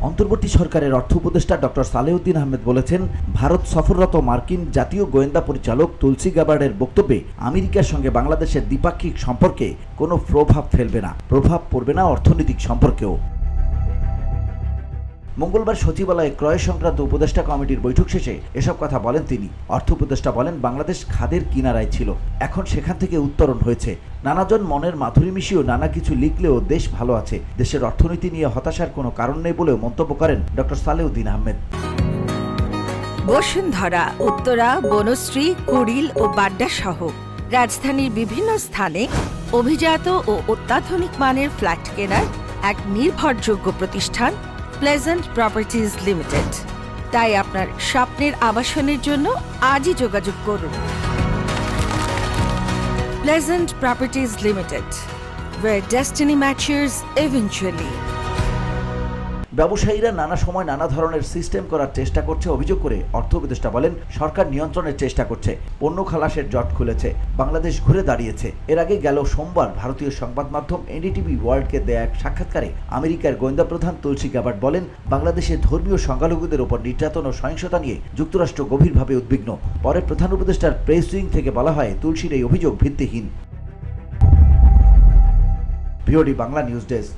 অন্তর্বর্তী সরকারের অর্থ উপদেষ্টা ডক্টর সালেউদ্দিন আহমেদ বলেছেন, ভারত সফররত মার্কিন জাতীয় গোয়েন্দা পরিচালক তুলসী গ্যাবার্ডের বক্তব্যে আমেরিকার সঙ্গে বাংলাদেশের দ্বিপাক্ষিক সম্পর্কে কোনো প্রভাব ফেলবে না, প্রভাব পড়বে না অর্থনৈতিক সম্পর্কেও। মঙ্গলবার সচিবালয়ে ক্রয় সংক্রান্ত উপদেষ্টা কমিটির বৈঠক শেষে এসব কথা বলেন তিনি। অর্থ উপদেষ্টা বলেন, বাংলাদেশ খাদের কিনারায় ছিল, এখন সেখান থেকে উত্তরণ হয়েছে। নানাজন মনের মাধুরী মিশিয়েও নানা কিছু লিখলেও দেশ ভালো আছে, দেশের অর্থনীতি নিয়ে হতাশার কোনো কারণ নেই বলেও মন্তব্য করেন ডক্টর সালেউদ্দিন আহমেদ। বসুন্ধরা, উত্তরা, বনশ্রী, কুড়িল ও বাড্ডা সহ রাজধানীর বিভিন্ন স্থানে অভিজাত ও অত্যাধুনিক মানের ফ্ল্যাট কেনার এক নির্ভরযোগ্য প্রতিষ্ঠান প্লেজেন্ট প্রপার্টিজ লিমিটেড। তাই আপনার স্বপ্নের আবাসনের জন্য আজই যোগাযোগ করুন। Pleasant properties limited, where destiny matches eventually। ব্যবসায়ীরা নানা সময় নানা ধরনের সিস্টেম করার চেষ্টা করছে অভিযোগ করে অর্থ উপদেষ্টা বলেন, সরকার নিয়ন্ত্রণের চেষ্টা করছে, পণ্য খালাসের জট খুলেছে, বাংলাদেশ ঘুরে দাঁড়িয়েছে। এর আগে গেল সোমবার ভারতীয় সংবাদ মাধ্যম এনডিটিভি ওয়ার্ল্ডকে দেয়া এক সাক্ষাৎকারে আমেরিকার গোয়েন্দা প্রধান তুলসী গ্যাবার্ড বলেন, বাংলাদেশে ধর্মীয় সংখ্যালঘুদের ওপর নির্যাতন ও সহিংসতা নিয়ে যুক্তরাষ্ট্র গভীরভাবে উদ্বিগ্ন। পরে প্রধান উপদেষ্টার প্রেস উইং থেকে বলা হয়, তুলসীর এই অভিযোগ ভিত্তিহীন। VOD Bangla news desk.